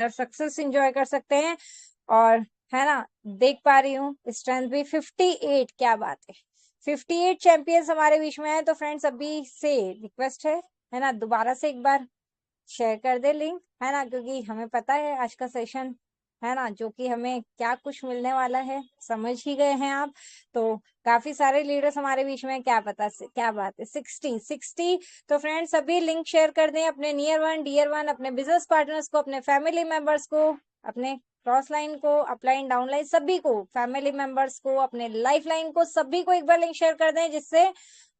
Success enjoy कर सकते हैं। और है ना, देख पा रही हूँ स्ट्रेंथ भी 58, क्या बात है, 58 चैंपियंस हमारे बीच में है। तो फ्रेंड्स अभी से रिक्वेस्ट है ना, दोबारा से एक बार शेयर कर दे लिंक, है ना, क्योंकि हमें पता है आज का सेशन, है ना, जो कि हमें क्या कुछ मिलने वाला है, समझ ही गए हैं आप। तो काफी सारे लीडर्स हमारे बीच में, क्या पता से क्या बात है, 60 तो फ्रेंड्स अभी लिंक शेयर कर दें अपने नियर वन डियर वन, अपने बिजनेस पार्टनर्स को, अपने फैमिली मेंबर्स को, अपने क्रॉस लाइन को, अपलाइन डाउनलाइन सभी को, फैमिली मेंबर्स को, अपने लाइफ लाइन को, सभी को एक बार लिंक शेयर कर दें, जिससे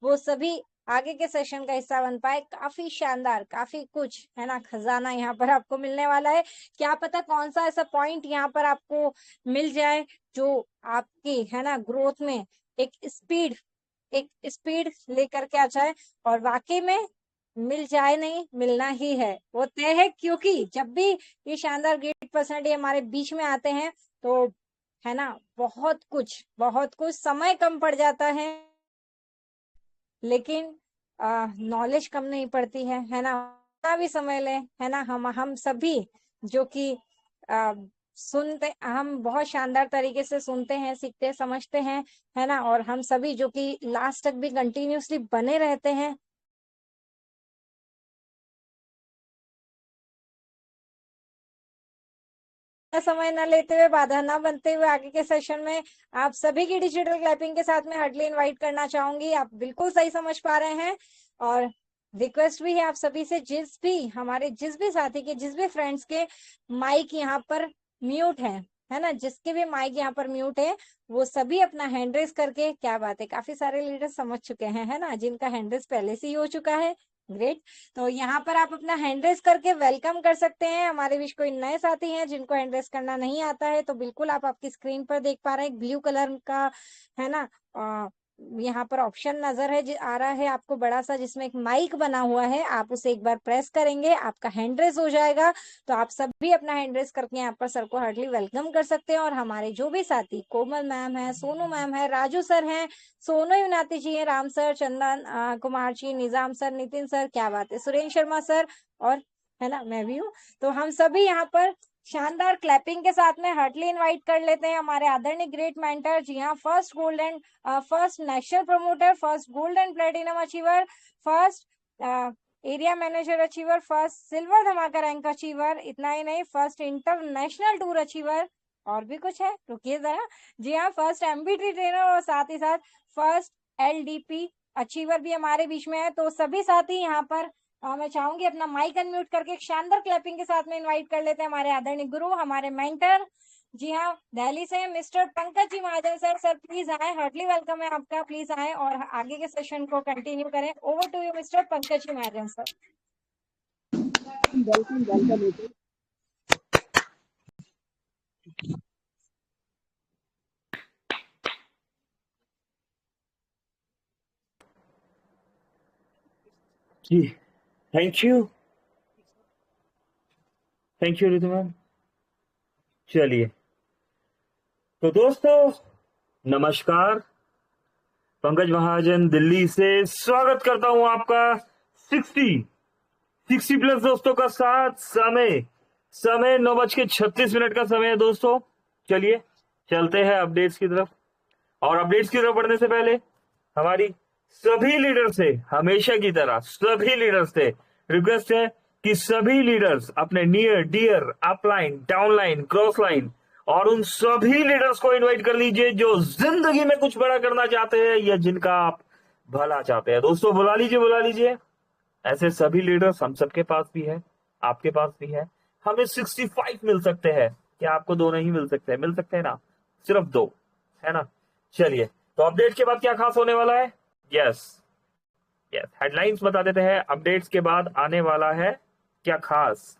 वो सभी आगे के सेशन का हिस्सा बन पाए। काफी शानदार, काफी कुछ है ना, खजाना यहाँ पर आपको मिलने वाला है। क्या पता कौन सा ऐसा पॉइंट यहाँ पर आपको मिल जाए जो आपकी है ना ग्रोथ में एक स्पीड लेकर के आ जाए। और वाकई में मिल जाए नहीं, मिलना ही है, वो तय है, क्योंकि जब भी ये शानदार ग्रेट पर्सनालिटी हमारे बीच में आते हैं तो है ना, बहुत कुछ समय कम पड़ जाता है, लेकिन नॉलेज कम नहीं पड़ती है ना। कितना भी समय ले, है ना, हम सभी जो कि आ, सुनते, हम बहुत शानदार तरीके से सुनते हैं, सीखते समझते हैं, है ना, और हम सभी जो कि लास्ट तक भी कंटिन्यूअसली बने रहते हैं। समय न लेते हुए, बाधा न बनते हुए, आगे के सेशन में आप सभी की डिजिटल क्लैपिंग के साथ में हार्डली इनवाइट करना चाहूंगी। आप बिल्कुल सही समझ पा रहे हैं। और रिक्वेस्ट भी है आप सभी से, जिस भी साथी के, जिस भी फ्रेंड्स के माइक यहाँ पर म्यूट है ना, जिसके भी माइक यहाँ पर म्यूट है, वो सभी अपना हैंड रेस करके, क्या बात है, काफी सारे लीडर समझ चुके हैं, है ना, जिनका हैंड रेस पहले से ही हो चुका है। ग्रेट। तो यहाँ पर आप अपना हैंड रेस करके वेलकम कर सकते हैं। हमारे बीच कोई नए साथी हैं जिनको हैंड रेस करना नहीं आता है, तो बिल्कुल आप आपकी स्क्रीन पर देख पा रहे हैं, ब्लू कलर का है ना, यहाँ पर ऑप्शन नजर है, आ रहा है आपको बड़ा सा, जिसमें एक माइक बना हुआ है। आप उसे एक बार प्रेस करेंगे, आपका हैंड रेस हो जाएगा। तो आप सभी अपना हैंड रेस करके यहाँ पर सर को हार्डली वेलकम कर सकते हैं। और हमारे जो भी साथी, कोमल मैम है, सोनू मैम है, राजू सर हैं, सोनू युनाती जी हैं, राम सर, चंदन कुमार जी, निजाम सर, नितिन सर, क्या बात है, सुरेंद्र शर्मा सर, और है ना, मैं भी हूँ। तो हम सभी यहाँ पर शानदार क्लैपिंग के साथ में हार्टली इनवाइट कर लेते हैं हमारे आदरणीय ग्रेट मेंटर जी हाँ, first gold and first national promoter, first gold and platinum achiever, first area manager achiever, first silver धमाका रैंक अचीवर, इतना ही नहीं, फर्स्ट इंटरनेशनल टूर अचीवर, और भी कुछ है, रुकिए जरा, जी हाँ, फर्स्ट एमबीटी ट्रेनर, और साथ ही साथ फर्स्ट एलडीपी अचीवर भी हमारे बीच में है। तो सभी साथी यहाँ पर मैं चाहूंगी अपना माइक अनम्यूट करके एक शानदार क्लैपिंग के साथ में इनवाइट कर लेते हैं हमारे आदरणीय गुरु, हमारे मेंटर, जी हाँ, दिल्ली से mister Pankaj ji Mahajan sir. Sir please आए, हार्टली वेलकम है आपका, प्लीज आए और आगे के सेशन को कंटिन्यू करें। Over to you mister Pankaj ji Mahajan sir. Welcome welcome. जी, थैंक यू रितु मैम। चलिए, तो दोस्तों नमस्कार, पंकज महाजन दिल्ली से स्वागत करता हूं आपका 60 प्लस दोस्तों का साथ। समय 9:36 का समय है दोस्तों। चलिए चलते हैं अपडेट्स की तरफ। और अपडेट्स की तरफ बढ़ने से पहले हमारी सभी लीडर से, हमेशा की तरह सभी लीडर्स से रिक्वेस्ट है कि सभी लीडर्स अपने near dear upline downline cross line और उन सभी लीडर्स को इनवाइट कर लीजिए जो जिंदगी में कुछ बड़ा करना चाहते हैं या जिनका आप भला चाहते हैं। दोस्तों बुला लीजिए। ऐसे सभी लीडर्स हम सबके पास भी है, आपके पास भी है। हमें 65 मिल सकते हैं, क्या आपको दो नहीं मिल सकते? मिल सकते हैं ना, सिर्फ दो, है ना। चलिए, तो अपडेट के बाद क्या खास होने वाला है? यस यस, हेडलाइंस बता देते हैं। अपडेट्स के बाद आने वाला है क्या खास।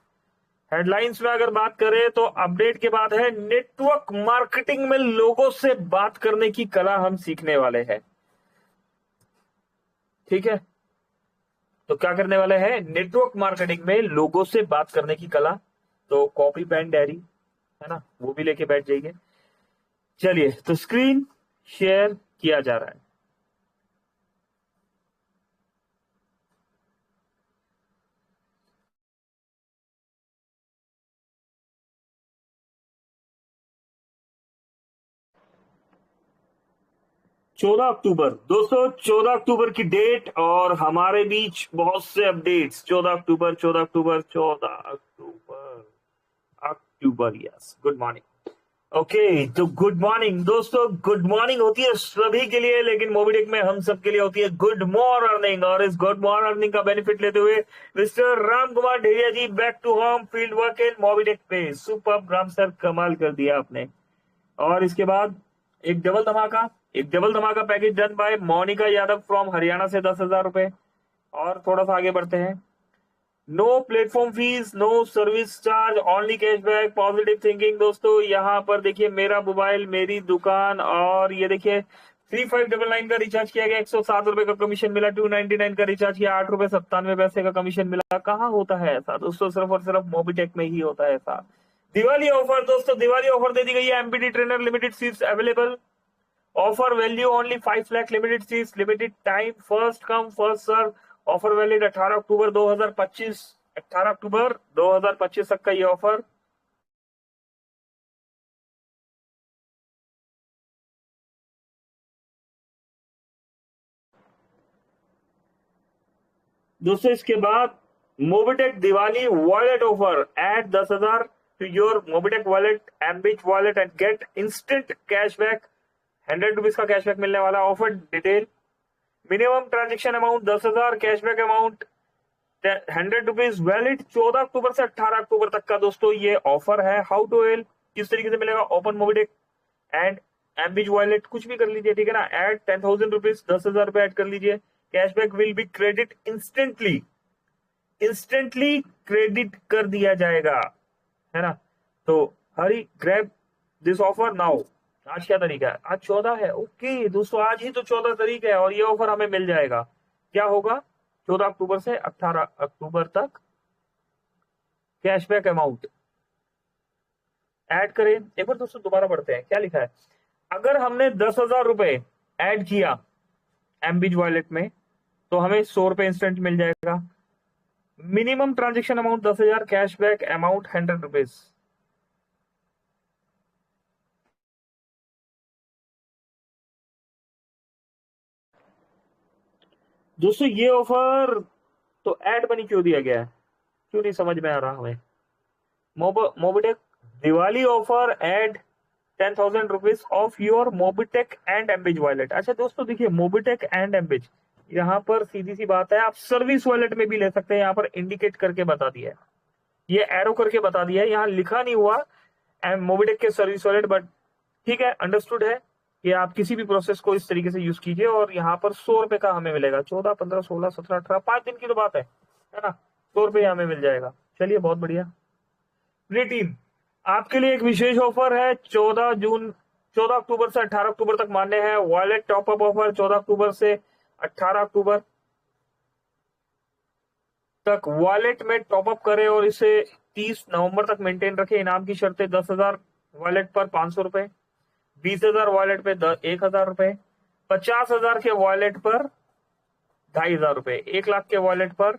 हेडलाइंस में अगर बात करें तो अपडेट के बाद है नेटवर्क मार्केटिंग में लोगों से बात करने की कला हम सीखने वाले हैं। ठीक है, तो क्या करने वाले हैं? नेटवर्क मार्केटिंग में लोगों से बात करने की कला। तो कॉपी पेन डायरी है ना, वो भी लेके बैठ जाइए। चलिए, तो स्क्रीन शेयर किया जा रहा है। 14 अक्टूबर दोस्तों, 14 अक्टूबर की डेट और हमारे बीच बहुत से अपडेट्स। 14 अक्टूबर, 14 अक्टूबर, 14 अक्टूबर, अक्टूबर, यस, गुड मॉर्निंग। ओके, तो गुड मॉर्निंग दोस्तों, गुड मॉर्निंग होती है सभी के लिए, लेकिन मोबिडिक में हम सब के लिए होती है गुड मॉर्निंग। और इस गुड मॉर्निंग का बेनिफिट लेते हुए mister Ram Kumar Dheria ji back to home, field work in मोबिडिक पे। सुपर राम सर, कमाल कर दिया आपने। और इसके बाद एक डबल धमाका package done by Monika Yadav from Haryana से 10,000 रुपए। और थोड़ा सा आगे बढ़ते हैं। No platform fees, no service charge, only cashback, positive thinking. दोस्तों यहाँ पर देखिए, मेरा मोबाइल मेरी दुकान, और ये देखिए 3599 का रिचार्ज किया गया, 107 रुपए का कमीशन मिला। 299 का रिचार्ज किया, 8 रुपए 97 पैसे का कमीशन मिला। कहाँ होता है ऐसा दोस्तों? सिर्फ और सिर्फ मोबिटेक में ही होता है ऐसा। दिवाली ऑफर दोस्तों, दिवाली ऑफर दे दी गई है। MPT trainer limited seats available. Offer value only 5 lakh, limited seats, limited time, first come first serve. Offer valid 18 अक्टूबर 2025, 18 अक्टूबर 2025 तक का ये ऑफर। दोस्तों इसके बाद Mobitech Diwali wallet offer, add 10,000 to your Mobitech wallet, Mbiz wallet and get instant cashback. 100 rupees का cashback मिलने वाला। Offer detail, minimum transaction amount 10,000, cashback amount 100 rupees, valid 14 अक्टूबर से 18 अक्टूबर तक का दोस्तों ये ऑफर है। हाउ टू एल, किस तरीके से मिलेगा? ओपन मोबिटेक एंड एमबिच वॉलेट, कुछ भी कर लीजिए, ठीक है ना। एड 10,000 रुपीज, 10,000 रुपए ऐड कर लीजिए। Cashback will be credit instantly, instantly credit कर दिया जाएगा, है ना। तो हरी ग्रैब दिस ऑफर नाउ। आज क्या तारीख है? आज 14 है। ओके दोस्तों, आज ही तो 14 तारीख है और ये ऑफर हमें मिल जाएगा। क्या होगा? 14 अक्टूबर से 18 अक्टूबर तक कैशबैक अमाउंट ऐड करें। एक बार दोस्तों दोबारा पढ़ते हैं, क्या लिखा है। अगर हमने 10,000 रुपए ऐड किया एमबीज वॉलेट में, तो हमें 100 रुपए इंस्टेंट मिल जाएगा। Minimum transaction amount 10,000, cashback amount 100 rupees. दोस्तों ये ऑफर तो ऐड मनी क्यों दिया गया है, क्यों नहीं समझ में आ रहा हमें। Mobitech Diwali offer, add 10,000 rupees of your Mobitech and Mbiz wallet. अच्छा दोस्तों देखिए, मोबिटेक एंड एमबिज, यहाँ पर सीधी सी बात है, आप सर्विस वॉलेट में भी ले सकते हैं। यहाँ पर इंडिकेट करके बता दिया है, ये एरो करके बता दिया है, यहाँ लिखा नहीं हुआ मोबिटेक के सर्विस वॉलेट, बट ठीक है, अंडरस्टूड है कि आप किसी भी प्रोसेस को इस तरीके से यूज कीजिए। और यहाँ पर 100 रुपए का हमें मिलेगा। 14, 15, 16, 17, 18, 5 दिन की तो बात है ना। 100 रुपए हमें मिल जाएगा। चलिए बहुत बढ़िया। प्ले टीम, आपके लिए एक विशेष ऑफर है। 14 अक्टूबर से 18 अक्टूबर तक मान्य है। वॉलेट टॉपअप ऑफर 14 अक्टूबर से 18 अक्टूबर तक वॉलेट में टॉपअप करें और इसे 30 नवंबर तक मेंटेन रखें। इनाम की शर्तें 10,000 वॉलेट पर 500 रुपए, 20,000 वॉलेट पे 1,000 रुपए, 50,000 के वॉलेट पर 2,500 रुपए, 1 लाख के वॉलेट पर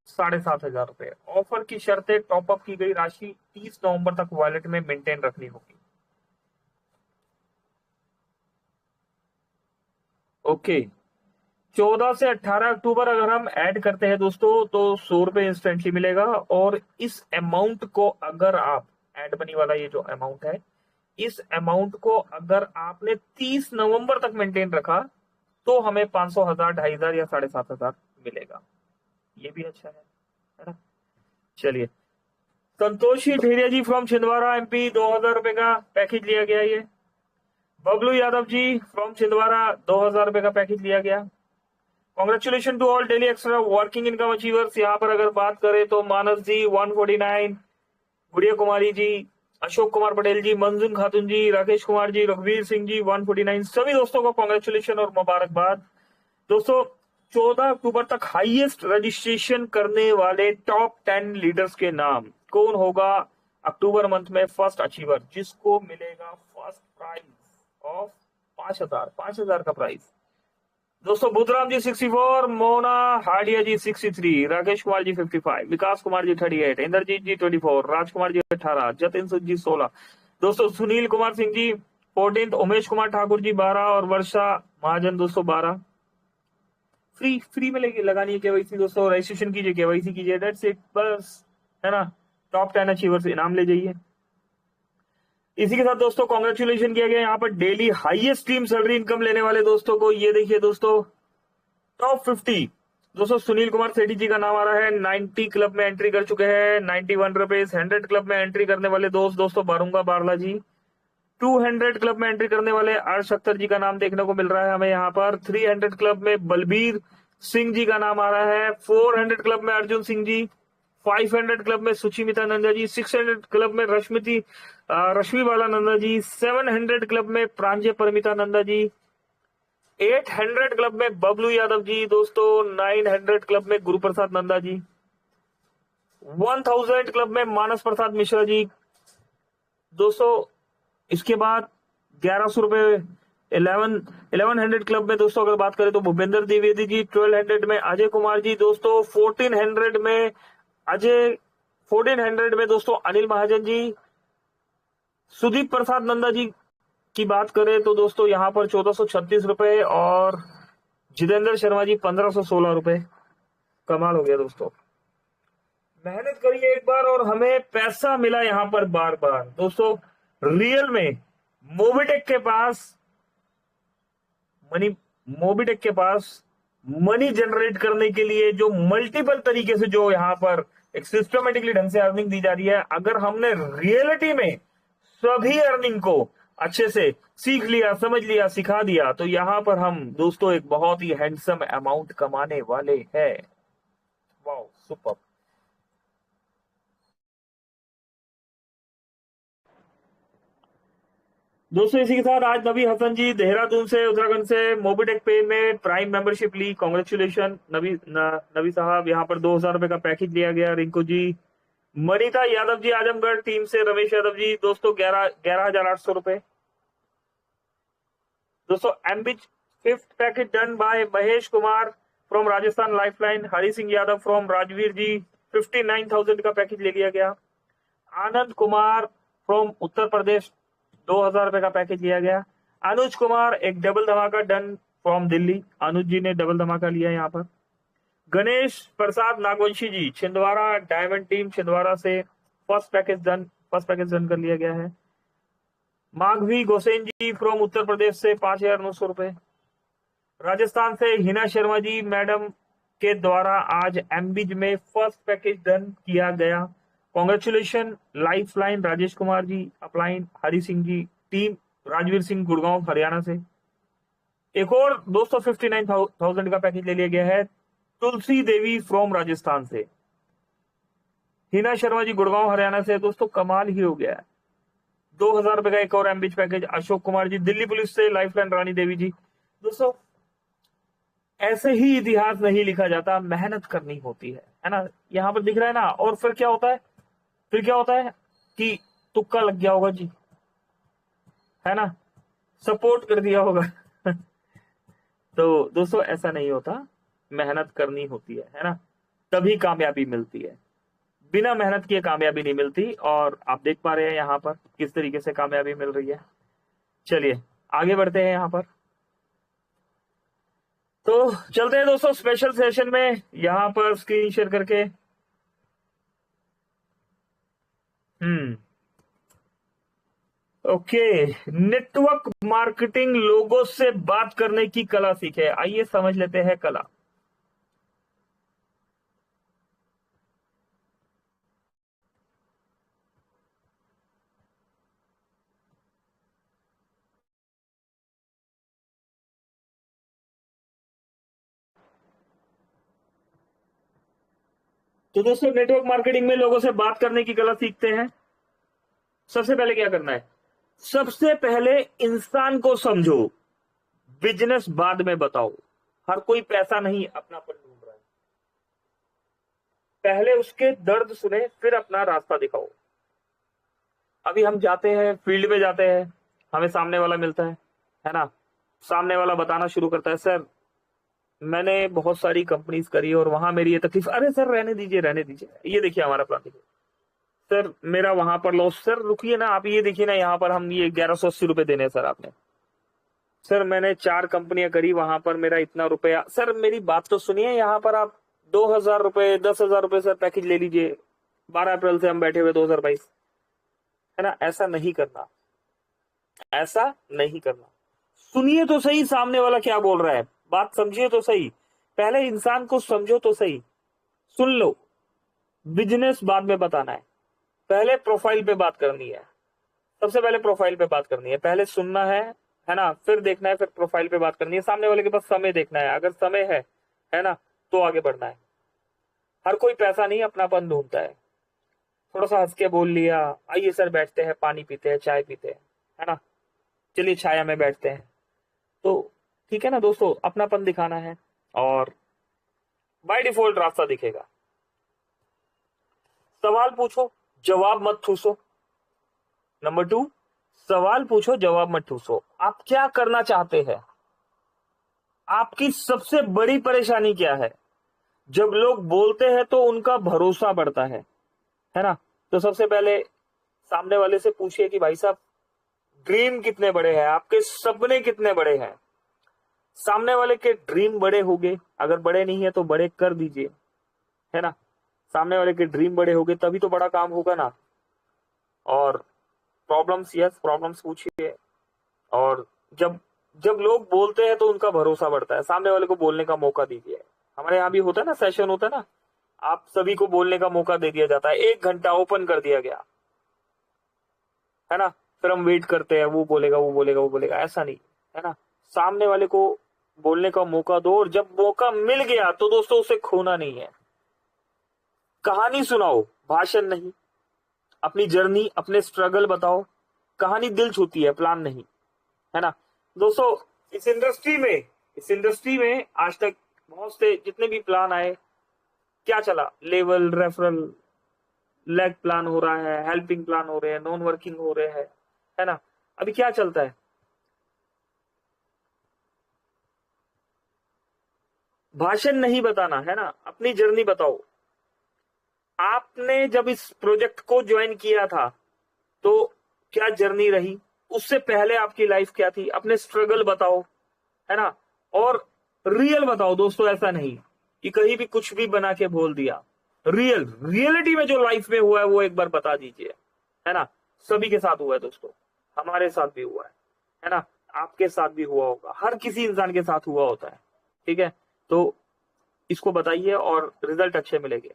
7,500 रुपए। ऑफर की शर्तें, टॉपअप की गई राशि 30 नवंबर तक वॉलेट में मेंटेन रखनी होगी। ओके, 14 से 18 अक्टूबर अगर हम ऐड करते हैं दोस्तों, तो 100 रुपए इंस्टेंटली मिलेगा। और इस अमाउंट को अगर आप, एड मनी वाला ये जो अमाउंट है, इस अमाउंट को अगर आपने 30 नवंबर तक मेंटेन रखा, तो हमें 500, 1000, 2,500 या 7,500 मिलेगा। ये भी अच्छा है ना। चलिए, संतोषी ढेरिया जी फ्रॉम छिंदवाड़ा एमपी, 2,000 रुपए का पैकेज लिया गया। ये बबलू यादव जी फ्रॉम छिंदवाड़ा, 2,000 रुपए का पैकेज लिया गया। Congratulation to all daily extra working income achievers. यहाँ पर अगर बात करें तो मानस जी 149, गुड़िया कुमारी जी, अशोक कुमार पटेल जी, मंजुन खातून जी, राकेश कुमार जी, रघुवीर सिंह जी 149। सभी दोस्तों को कॉन्ग्रेचुलेशन और मुबारकबाद। दोस्तों 14 अक्टूबर तक हाईएस्ट रजिस्ट्रेशन करने वाले टॉप 10 लीडर्स के नाम कौन होगा अक्टूबर मंथ में फर्स्ट अचीवर, जिसको मिलेगा फर्स्ट प्राइज ऑफ 5,000 का प्राइज। दोस्तों बुधराम जी 64, मोना हाडिया जी 63, राकेश कुमार जी 55, विकास कुमार जी 38, इंद्रजीत जी 24, राजकुमार जी 18, जतिन सिंह जी 16, दोस्तों सुनील कुमार सिंह जी 14th उमेश कुमार ठाकुर जी 12 और वर्षा महाजन दोस्तों 12। फ्री में लगानी है केवाईसी दोस्तों, रजिस्ट्रेशन कीजिए, केवाईसी कीजिए, दैट्स इट, बस, है ना। टॉप 10 अचीवर्स इनाम ले जाइए। इसी के साथ दोस्तों कॉन्ग्रेचुलेशन किया गया यहाँ पर daily highest team salary income लेने वाले दोस्तों को। ये देखिए दोस्तों टॉप 50 दोस्तों सुनील कुमार सेठी जी का नाम आ रहा है। 90 क्लब में एंट्री कर चुके हैं, 91 रुपीज। 100 क्लब में एंट्री करने वाले दोस्तों बारूंगा बारला जी। 200 क्लब में एंट्री करने वाले अर्श अख्तर जी का नाम देखने को मिल रहा है हमें यहाँ पर। 300 क्लब में बलबीर सिंह जी का नाम आ रहा है। 400 क्लब में अर्जुन सिंह जी। 500 क्लब में सुचिमिता नंदा जी। 600 क्लब में रश्मि बाला नंदा जी। 700 क्लब में प्रांजय परमिता नंदा जी। 800 क्लब में बबलू यादव जी दोस्तों। 900 क्लब में गुरु प्रसाद नंदा जी। 1000 क्लब में मानस प्रसाद मिश्रा जी दोस्तों। इसके बाद 1100 रुपए 1100 क्लब में दोस्तों अगर बात करें तो भूपेंद्र द्विवेदी जी। 1200 में अजय कुमार जी दोस्तों। 1400 में दोस्तों अनिल महाजन जी। सुदीप प्रसाद नंदा जी की बात करें तो दोस्तों यहां पर 1436 रुपए और जितेंद्र शर्मा जी 1516 रुपए। कमाल हो गया दोस्तों। मेहनत करिए एक बार और हमें पैसा मिला यहां पर बार बार दोस्तों। रियल में मोबिटेक के पास मनी जनरेट करने के लिए जो मल्टीपल तरीके से जो यहां पर एक सिस्टमेटिकली ढंग से अर्निंग दी जा रही है, अगर हमने रियलिटी में सभी अर्निंग को अच्छे से सीख लिया, समझ लिया, सिखा दिया, तो यहां पर हम दोस्तों एक बहुत ही हैंडसम अमाउंट कमाने वाले हैं। Wow, super. दोस्तों इसी के साथ आज नबी हसन जी देहरादून से, उत्तराखंड से मोबिटेक पे में प्राइम मेंबरशिप ली। कॉन्ग्रेचुलेशन नबी साहब। यहाँ पर 2000 रुपए का पैकेज लिया गया। रिंकू जी। मनीता यादव जी आजमगढ़ टीम से, रमेश यादव जी दोस्तों 11,800 रुपए दोस्तों। Mbiz 5th package done by Mahesh Kumar from Rajasthan lifeline. Hari Singh Yadav from Rajveer ji 59,000 का पैकेज ले लिया गया। आनंद कुमार फ्रॉम उत्तर प्रदेश 2000 रुपए का पैकेज लिया गया। अनुज कुमार एक डबल धमाका डन फ्रॉम दिल्ली। अनुज जी ने डबल धमाका लिया यहाँ पर। गणेश प्रसाद नागवंशी जी छिंदवाड़ा डायमंड टीम छिंदवाड़ा से फर्स्ट पैकेज डन कर लिया गया है। माघवी Gaussian ji from Uttar Pradesh से 5,900 रुपए। राजस्थान से हिना शर्मा जी मैडम के द्वारा आज एमबीज में फर्स्ट पैकेज डन किया गया। Congratulation. Lifeline Rajesh Kumar ji, upline Hari Singh ji, team Rajveer Singh Gurgaon Haryana से। एक और दोस्तों 59,000 का पैकेज ले लिया गया है तुलसी देवी फ्रॉम राजस्थान से। हिना शर्मा जी गुड़गांव हरियाणा से दोस्तों। कमाल ही हो गया है। 2000 रुपए का एक और एमबीच पैकेज। अशोक कुमार जी दिल्ली पुलिस से। लाइफलाइन रानी देवी जी दोस्तों। ऐसे ही इतिहास नहीं लिखा जाता, मेहनत करनी होती है ना। यहाँ पर दिख रहा है ना। और फिर क्या होता है कि तुक्का लग गया होगा जी, है ना, सपोर्ट कर दिया होगा तो दोस्तों ऐसा नहीं होता, मेहनत करनी होती है ना, तभी कामयाबी मिलती है। बिना मेहनत किए कामयाबी नहीं मिलती। और आप देख पा रहे हैं यहाँ पर किस तरीके से कामयाबी मिल रही है। चलिए आगे बढ़ते हैं यहाँ पर। तो चलते हैं दोस्तों स्पेशल सेशन में। यहाँ पर स्क्रीन शेयर करके ओके, नेटवर्क मार्केटिंग लोगों से बात करने की कला सीखे। आइए समझ लेते हैं कला। तो दोस्तों नेटवर्क मार्केटिंग में लोगों से बात करने की कला सीखते हैं। सबसे पहले क्या करना है? सबसे पहले इंसान को समझो, बिजनेस बाद में बताओ। हर कोई पैसा नहीं अपनापन ढूंढ रहा है। पहले उसके दर्द सुने, फिर अपना रास्ता दिखाओ। अभी हम जाते हैं फील्ड में जाते हैं, हमें सामने वाला मिलता है ना। सामने वाला बताना शुरू करता है, सर मैंने बहुत सारी कंपनीज करी और वहां मेरी ये तकलीफ। अरे सर रहने दीजिए, ये देखिए हमारा प्लान देखिए। सर मेरा वहां पर लॉस, सर रुकिए ना, आप ये देखिए ना, यहाँ पर हम ये 1180 रुपए देने हैं सर आपने। सर मैंने 4 कंपनियां करी, वहां पर मेरा इतना रुपया, सर मेरी बात तो सुनिए, यहाँ पर आप 2000 रुपए 10,000 रुपए सर पैकेज ले लीजिए। 12 अप्रैल से हम बैठे हुए 2022, है ना। ऐसा नहीं करना, ऐसा नहीं करना। सुनिए तो सही सामने वाला क्या बोल रहा है, बात समझिए तो सही, पहले इंसान को समझो तो सही। सुन लो, बिजनेस बाद में बताना है, पहले प्रोफाइल पे बात करनी है। सबसे पहले प्रोफाइल पे बात करनी है, पहले सुनना है ना, फिर देखना है, फिर प्रोफाइल पे बात करनी है। सामने वाले के पास समय देखना है, अगर समय है ना, तो आगे बढ़ना है। हर कोई पैसा नहीं अपनापन ढूंढता है। थोड़ा सा हंस के बोल लिया, आइए सर बैठते हैं, पानी पीते हैं, चाय पीते हैं, है ना, चलिए छाया में बैठते हैं, तो ठीक है ना दोस्तों, अपनापन दिखाना है और बाय डिफॉल्ट रास्ता दिखेगा। सवाल पूछो, जवाब मत ठूसो। नंबर 2, सवाल पूछो, जवाब मत ठूसो। आप क्या करना चाहते हैं, आपकी सबसे बड़ी परेशानी क्या है। जब लोग बोलते हैं तो उनका भरोसा बढ़ता है ना। तो सबसे पहले सामने वाले से पूछिए कि भाई साहब ड्रीम कितने बड़े हैं, आपके सपने कितने बड़े हैं। सामने वाले के ड्रीम बड़े होंगे, अगर बड़े नहीं है तो बड़े कर दीजिए, है ना। सामने वाले के ड्रीम बड़े होंगे तभी तो बड़ा काम होगा ना। और प्रॉब्लम्स, यस प्रॉब्लम्स पूछिए। और जब जब लोग बोलते हैं तो उनका भरोसा बढ़ता है, सामने वाले को बोलने का मौका दीजिए। हमारे यहाँ भी होता है ना, सेशन होता है ना, आप सभी को बोलने का मौका दे दिया जाता है, 1 घंटा ओपन कर दिया गया, है ना। फिर हम वेट करते हैं, वो बोलेगा वो बोलेगा वो बोलेगा, ऐसा नहीं, है ना। सामने वाले को बोलने का मौका दो, और जब मौका मिल गया तो दोस्तों उसे खोना नहीं है। कहानी सुनाओ, भाषण नहीं। अपनी जर्नी, अपने स्ट्रगल बताओ। कहानी दिल छूती है, प्लान नहीं, है ना। दोस्तों इस इंडस्ट्री में आज तक बहुत से जितने भी प्लान आए, क्या चला, लेवल, रेफरल, लेग प्लान हो रहा है, हेल्पिंग प्लान हो रहे हैं, नॉन वर्किंग हो रहे हैं, है ना। अभी क्या चलता है, भाषण नहीं बताना, है ना, अपनी जर्नी बताओ। आपने जब इस प्रोजेक्ट को ज्वाइन किया था तो क्या जर्नी रही, उससे पहले आपकी लाइफ क्या थी, अपने स्ट्रगल बताओ, है ना। और रियल बताओ दोस्तों, ऐसा नहीं कि कहीं भी कुछ भी बना के बोल दिया। रियलिटी में जो लाइफ में हुआ है वो एक बार बता दीजिए, है ना। सभी के साथ हुआ है दोस्तों, हमारे साथ भी हुआ है ना, आपके साथ भी हुआ होगा, हर किसी इंसान के साथ हुआ होता है, ठीक है। तो इसको बताइए और रिजल्ट अच्छे मिलेंगे।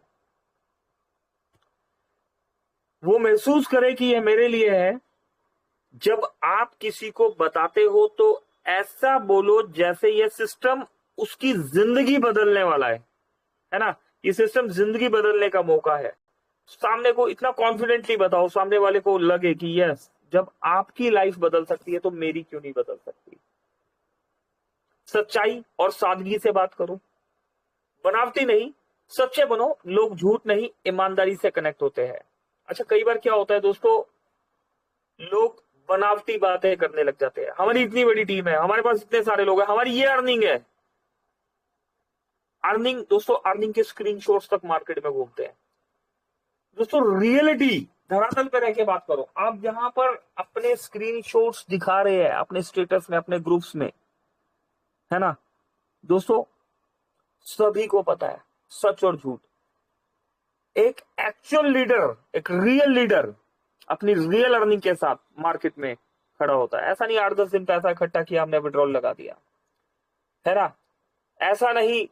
वो महसूस करे कि ये मेरे लिए है। जब आप किसी को बताते हो तो ऐसा बोलो जैसे ये सिस्टम उसकी जिंदगी बदलने वाला है ना। ये सिस्टम जिंदगी बदलने का मौका है। सामने को इतना कॉन्फिडेंटली बताओ, सामने वाले को लगे कि यस, जब आपकी लाइफ बदल सकती है तो मेरी क्यों नहीं बदल सकती। सच्चाई और सादगी से बात करो, बनावटी नहीं, सच्चे बनो। लोग झूठ नहीं, ईमानदारी से कनेक्ट होते हैं। अच्छा, कई बार क्या होता है दोस्तों, लोग बनावटी बातें करने लग जाते हैं। हमारी इतनी बड़ी टीम है, हमारे पास इतने सारे लोग हैं, हमारी ये अर्निंग है। अर्निंग दोस्तों, अर्निंग के स्क्रीनशॉट्स तक मार्केट में घूमते हैं। दोस्तों रियलिटी, धरातल पे रह के बात करो। आप जहां पर अपने स्क्रीनशॉट्स दिखा रहे हैं अपने स्टेटस में, अपने ग्रुप्स में, है ना दोस्तों, सभी को पता है सच और झूठ। एक एक्चुअल लीडर, एक रियल लीडर अपनी रियल अर्निंग के साथ मार्केट में खड़ा होता है। ऐसा नहीं 8-10 दिन पैसा इकट्ठा किया, हमने विड्रॉल लगा दिया, है ना। ऐसा नहीं,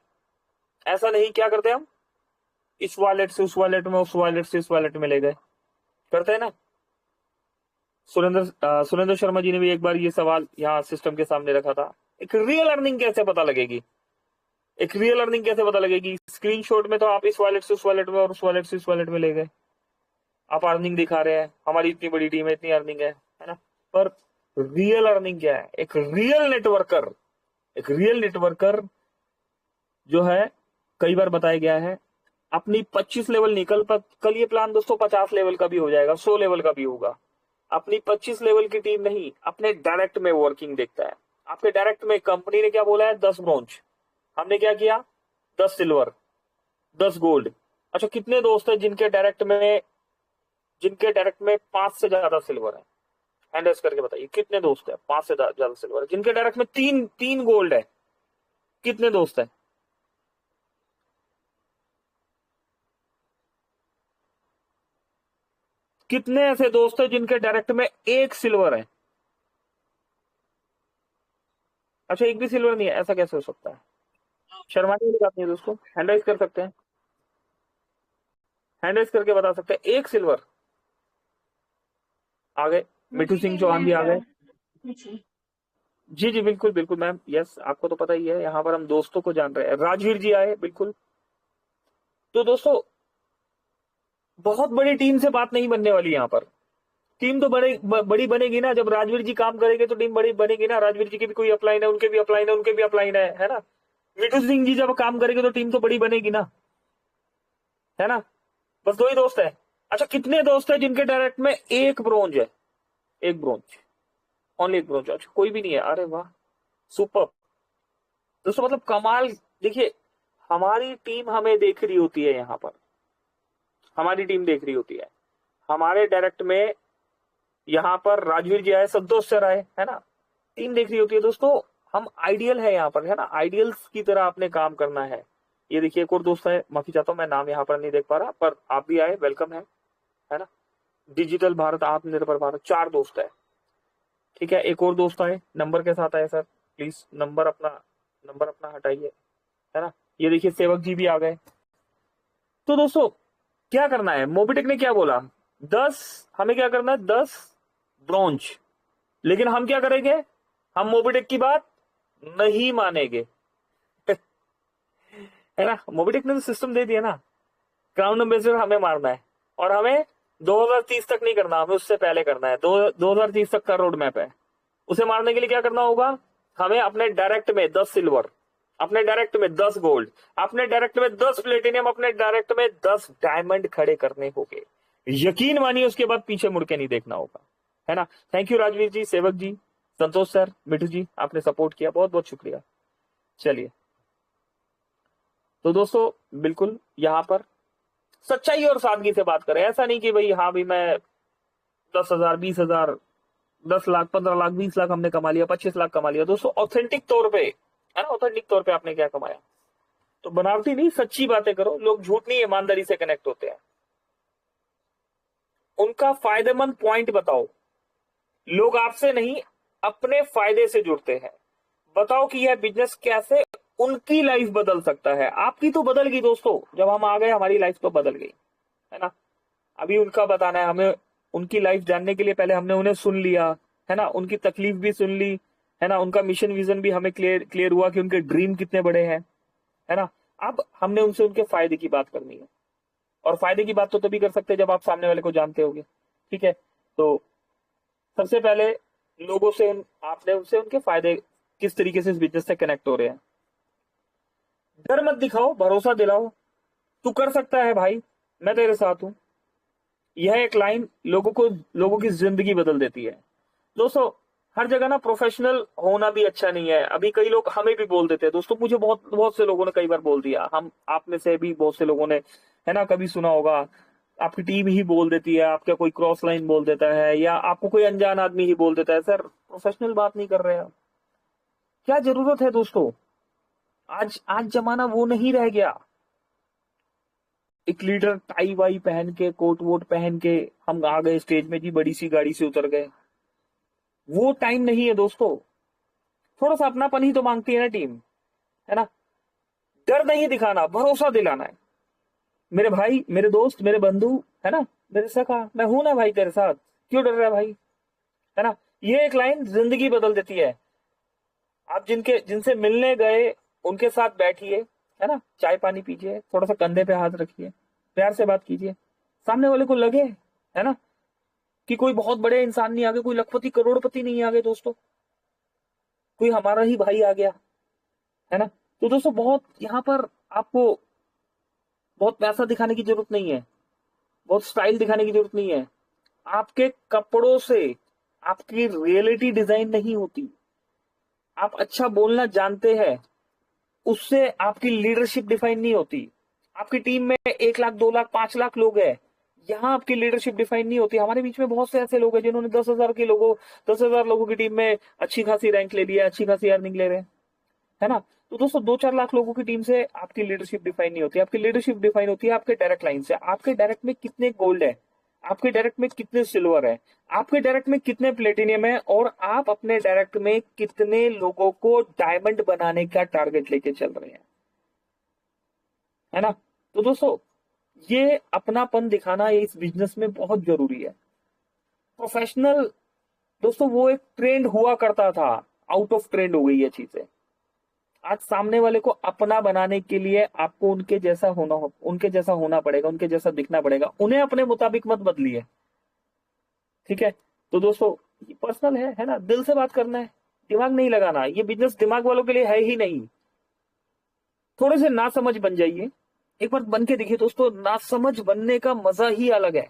ऐसा नहीं। क्या करते हैं हम, इस वॉलेट से उस वॉलेट में, उस वॉलेट से इस वॉलेट में ले गए, करते हैं ना। सुरेंद्र शर्मा जी ने भी एक बार ये सवाल यहाँ सिस्टम के सामने रखा था, एक रियल अर्निंग कैसे पता लगेगी, एक रियल अर्निंग कैसे पता लगेगी। स्क्रीनशॉट में तो आप इस वॉलेट से उस वॉलेट में और उस वॉलेट से इस वॉलेट में ले गए, आप अर्निंग दिखा रहे हैं, हमारी इतनी बड़ी टीम है, इतनी अर्निंग है ना। पर रियल अर्निंग क्या है, एक रियल नेटवर्कर, एक रियल नेटवर्कर जो है, कई बार बताया गया है, अपनी 25 लेवल निकल पर, कल ये प्लान दोस्तों 50 लेवल का भी हो जाएगा, 100 लेवल का भी होगा। अपनी 25 लेवल की टीम नहीं, अपने डायरेक्ट में वर्किंग देखता है। आपके डायरेक्ट में कंपनी ने क्या बोला है, 10 ब्रॉन्ज, हमने क्या किया, 10 सिल्वर, 10 गोल्ड। अच्छा, कितने दोस्त हैं जिनके डायरेक्ट में जिनके डायरेक्ट में 5 से ज्यादा सिल्वर है? हैंड रेस करके बताइए कितने दोस्त है 5 से ज्यादा सिल्वर है? जिनके डायरेक्ट में तीन तीन गोल्ड है, कितने दोस्त है? कितने ऐसे दोस्त है जिनके डायरेक्ट में एक सिल्वर है? अच्छा, एक भी सिल्वर नहीं है, ऐसा कैसे हो सकता है? शर्माने वाली बात नहीं है दोस्तों, हैंड राइज कर सकते हैं, हैंड राइज करके बता सकते हैं एक सिल्वर। आ गए मिठू सिंह चौहान भी आ गए। जी जी बिल्कुल बिल्कुल मैम, यस आपको तो पता ही है, यहाँ पर हम दोस्तों को जान रहे हैं। राजवीर जी आए, बिल्कुल। तो दोस्तों बहुत बड़ी टीम से बात नहीं बनने वाली यहाँ पर। टीम तो बड़ी बनेगी ना, जब राजवीर जी काम करेंगे तो टीम बड़ी बनेगी ना। राजवीर जी की भी कोई अपलाइन है, उनके भी अपलाइन है, उनके भी अपलाइन है ना। मिठू सिंह जी जब काम करेंगे तो टीम तो बड़ी बनेगी ना, है ना। बस 2 ही दोस्त है। अच्छा, कितने दोस्त है जिनके डायरेक्ट में एक ब्रोंज है? एक ब्रोंज, ओनली एक ब्रोंज। अच्छा, कोई भी नहीं है, अरे वाह, सुपर दोस्तों, मतलब कमाल। देखिए, हमारी टीम हमें देख रही होती है, यहाँ पर हमारी टीम देख रही होती है। हमारे डायरेक्ट में यहाँ पर राजवीर जी आए, संतोष सर आए, है ना। टीम देख रही होती है दोस्तों। हम आइडियल है यहाँ पर, है ना। आइडियल्स की तरह आपने काम करना है। ये देखिए एक और दोस्त है, माफी चाहता हूँ मैं नाम यहाँ पर नहीं देख पा रहा, पर आप भी आए, वेलकम है ना। डिजिटल भारत, आत्मनिर्भर भारत, 4 दोस्त है, ठीक है। एक और दोस्त आए, नंबर के साथ आए सर, प्लीज नंबर अपना हटाइए, है ना। ये देखिए सेवक जी भी आ गए। तो दोस्तों क्या करना है, मोबिटेक ने क्या बोला, 10, हमें क्या करना है, 10 ब्रॉन्ज। लेकिन हम क्या करेंगे, हम मोबिटेक की बात नहीं मानेंगे, है ना। मोबिटेक ने तो सिस्टम दे दिया ना, क्राउन एम्बेसडर हमें मारना है, और हमें 2030 तक नहीं करना, हमें उससे पहले करना है। 2030 तक का रोड मैप है। उसे मारने के लिए क्या करना होगा, हमें अपने डायरेक्ट में 10 सिल्वर, अपने डायरेक्ट में 10 गोल्ड, अपने डायरेक्ट में 10 प्लेटिनियम, अपने डायरेक्ट में 10 डायमंड खड़े करने होंगे। यकीन मानिए, उसके बाद पीछे मुड़ के नहीं देखना होगा, है ना। थैंक यू राजवीर जी, सेवक जी, संतोष सर, मिठू जी, आपने सपोर्ट किया, बहुत बहुत शुक्रिया। चलिए, तो दोस्तों बिल्कुल यहाँ पर सच्चाई और सादगी से बात करें। ऐसा नहीं कि भाई हाँ भी मैं 10,000, 20,000, 10 लाख, 15 लाख, 20 लाख हमने कमा लिया, 25 लाख कमा लिया। दोस्तों ऑथेंटिक तौर पे, है ना, ऑथेंटिक तौर पे आपने क्या कमाया। तो बनावटी नहीं, सच्ची बातें करो। लोग झूठ नहीं, ईमानदारी से कनेक्ट होते हैं। उनका फायदेमंद पॉइंट बताओ। लोग आपसे नहीं, अपने फायदे से जुड़ते हैं। बताओ कि यह बिजनेस कैसे उनकी लाइफ बदल सकता है। आपकी तो बदल गई दोस्तों, जब हम आ गए हमारी लाइफ तो बदल गई, है ना। अभी उनका बताना है हमें। उनकी लाइफ जानने के लिए पहले हमने उन्हें सुन लिया, है ना, उनकी तकलीफ भी सुन ली, है ना, उनका मिशन विजन भी हमें क्लियर हुआ कि उनके ड्रीम कितने बड़े हैं, है ना। अब हमने उनसे उनके फायदे की बात करनी है, और फायदे की बात तो तभी कर सकते हैं जब आप सामने वाले को जानते होगे, ठीक है। तो सबसे पहले लोगों से आपने उनसे उनके फायदे किस तरीके से इस बिजनेस से कनेक्ट हो रहे हैं। डर मत दिखाओ, भरोसा दिलाओ, तू कर सकता है भाई, मैं तेरे साथ हूं। यह एक लाइन लोगों की जिंदगी बदल देती है। दोस्तों हर जगह ना प्रोफेशनल होना भी अच्छा नहीं है। अभी कई लोग हमें भी बोल देते हैं दोस्तों, मुझे बहुत बहुत से लोगों ने कई बार बोल दिया, हम आप में से भी बहुत से लोगों ने, है ना, कभी सुना होगा, आपकी टीम ही बोल देती है, आपका कोई क्रॉस लाइन बोल देता है, या आपको कोई अनजान आदमी ही बोल देता है, सर प्रोफेशनल बात नहीं कर रहे हैं। क्या जरूरत है दोस्तों, आज आज जमाना वो नहीं रह गया। एक लीडर टाई वाई पहन के, कोट वोट पहन के हम आ गए स्टेज में जी, बड़ी सी गाड़ी से उतर गए, वो टाइम नहीं है दोस्तों। थोड़ा सा अपनापन ही तो मांगती है ना टीम, है ना। डर नहीं दिखाना, भरोसा दिलाना है। मेरे भाई, मेरे दोस्त, मेरे बंधु, है ना, मेरे सखा, मैं हूं ना भाई तेरे साथ, क्यों डर रहा है भाई, है ना। ये एक लाइन जिंदगी बदल देती है। आप जिनसे मिलने गए उनके साथ बैठिए, है ना, चाय पानी पीजिए, थोड़ा सा कंधे पे हाथ रखिए, प्यार से बात कीजिए। सामने वाले को लगे, है ना, कि कोई बहुत बड़े इंसान नहीं आ गए, कोई लखपति करोड़पति नहीं आ गए दोस्तों, कोई हमारा ही भाई आ गया, है ना। तो दोस्तों बहुत यहाँ पर आपको बहुत पैसा दिखाने की जरूरत नहीं है, बहुत स्टाइल दिखाने की जरूरत नहीं है। आपके कपड़ों से आपकी रियलिटी डिजाइन नहीं होती। आप अच्छा बोलना जानते हैं, उससे आपकी लीडरशिप डिफाइन नहीं होती। आपकी टीम में 1 लाख, 2 लाख, 5 लाख लोग हैं, यहाँ आपकी लीडरशिप डिफाइन नहीं होती। हमारे बीच में बहुत से ऐसे लोग हैं जिन्होंने 10,000 लोगों की टीम में अच्छी खासी रैंक ले लिया, अच्छी खासी अर्निंग ले रहे हैं, है ना। तो दोस्तों 2-4 लाख लोगों की टीम से आपकी लीडरशिप डिफाइन नहीं होती। आपकी लीडरशिप डिफाइन होती है आपके डायरेक्ट लाइन से। आपके डायरेक्ट में कितने गोल्ड है, आपके डायरेक्ट में कितने सिल्वर है, आपके डायरेक्ट में कितने प्लेटिनियम है, और आप अपने डायरेक्ट में कितने लोगों को डायमंड बनाने का टारगेट लेके चल रहे हैं, है ना। तो दोस्तों ये अपनापन दिखाना ये इस बिजनेस में बहुत जरूरी है। प्रोफेशनल दोस्तों वो एक ट्रेंड हुआ करता था, आउट ऑफ ट्रेंड हो गई ये चीजें। आज सामने वाले को अपना बनाने के लिए आपको उनके जैसा होना पड़ेगा, उनके जैसा दिखना पड़ेगा। उन्हें अपने मुताबिक मत बदलिए, ठीक है। तो दोस्तों ये पर्सनल है ना, दिल से बात करना है, दिमाग नहीं लगाना। ये बिजनेस दिमाग वालों के लिए है ही नहीं। थोड़े से ना समझ बन जाइए, एक बार बन के देखिए दोस्तों। ना समझ बनने का मजा ही अलग है।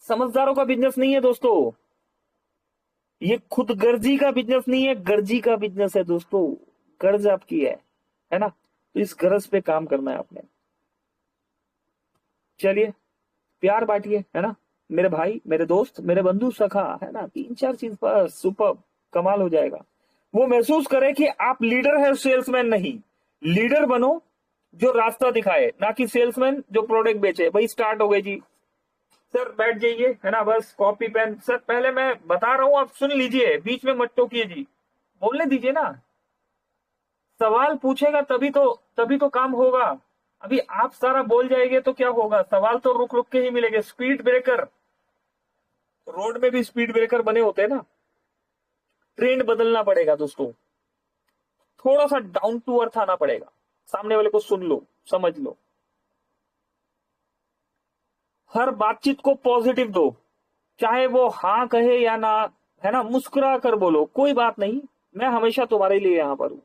समझदारों का बिजनेस नहीं है दोस्तों, ये खुद गर्जी का बिजनेस नहीं है, गर्जी का बिजनेस है दोस्तों। गर्ज आपकी है ना। तो इस गरज पे काम करना है आपने। चलिए प्यार बांटिए, है ना, मेरे भाई, मेरे दोस्त, मेरे बंधु सखा, है ना। 3-4 चीज पर सुपर कमाल हो जाएगा। वो महसूस करें कि आप लीडर है, सेल्समैन नहीं। लीडर बनो जो रास्ता दिखाए, ना कि सेल्समैन जो प्रोडक्ट बेचे। भाई स्टार्ट हो गई जी। सर बैठ जाइए, है ना, बस कॉपी पेन। सर पहले मैं बता रहा हूं, आप सुन लीजिए, बीच में मत टोकिए जी, बोलने दीजिए ना। सवाल पूछेगा तभी तो काम होगा। अभी आप सारा बोल जाएंगे तो क्या होगा। सवाल तो रुक रुक के ही मिलेंगे। स्पीड ब्रेकर, रोड में भी स्पीड ब्रेकर बने होते हैं ना। ट्रेंड बदलना पड़ेगा दोस्तों, थोड़ा सा डाउन टू अर्थ आना पड़ेगा। सामने वाले को सुन लो, समझ लो। हर बातचीत को पॉजिटिव दो, चाहे वो हाँ कहे या ना, है ना। मुस्कुरा कर बोलो, कोई बात नहीं, मैं हमेशा तुम्हारे लिए यहां पर हूं।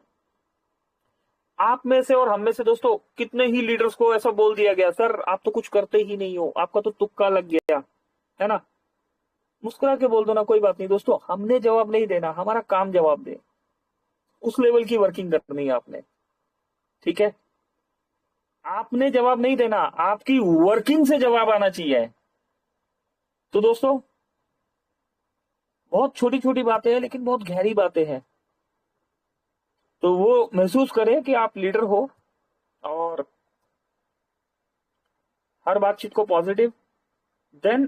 आप में से और हम में से दोस्तों कितने ही लीडर्स को ऐसा बोल दिया गया, सर आप तो कुछ करते ही नहीं हो, आपका तो तुक्का लग गया, है ना। मुस्कुरा के बोल दो ना, कोई बात नहीं दोस्तों। हमने जवाब नहीं देना, हमारा काम जवाब दे। उस लेवल की वर्किंग करनी है आपने, ठीक है। आपने जवाब नहीं देना, आपकी वर्किंग से जवाब आना चाहिए। तो दोस्तों बहुत छोटी छोटी बातें हैं लेकिन बहुत गहरी बातें हैं। तो वो महसूस करें कि आप लीडर हो, और हर बातचीत को पॉजिटिव, देन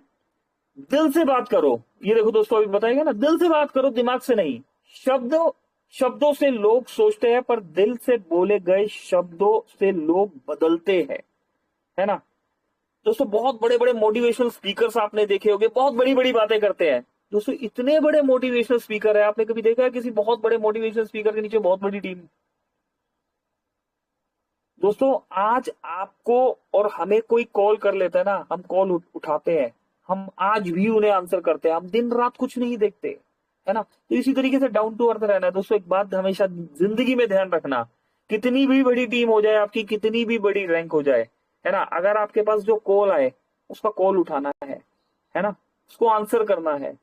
दिल से बात करो। ये देखो दोस्तों अभी बताएगा ना, दिल से बात करो, दिमाग से नहीं। शब्दों से लोग सोचते हैं, पर दिल से बोले गए शब्दों से लोग बदलते हैं, है ना। दोस्तों बहुत बड़े बड़े मोटिवेशनल स्पीकर्स आपने देखे होंगे, बहुत बड़ी बड़ी बातें करते हैं दोस्तों। इतने बड़े मोटिवेशनल स्पीकर है, आपने कभी देखा है किसी बहुत बड़े मोटिवेशनल स्पीकर के नीचे बहुत बड़ी टीम। दोस्तों आज आपको और हमें कोई कॉल कर लेता है ना, हम कॉल उठाते हैं, हम आज भी उन्हें आंसर करते हैं, हम दिन रात कुछ नहीं देखते, है ना। तो इसी तरीके से डाउन टू अर्थ रहना है दोस्तों। एक बात हमेशा जिंदगी में ध्यान रखना, कितनी भी बड़ी टीम हो जाए आपकी, कितनी भी बड़ी रैंक हो जाए, है ना, अगर आपके पास जो कॉल आए उसका कॉल उठाना है ना, उसको आंसर करना है।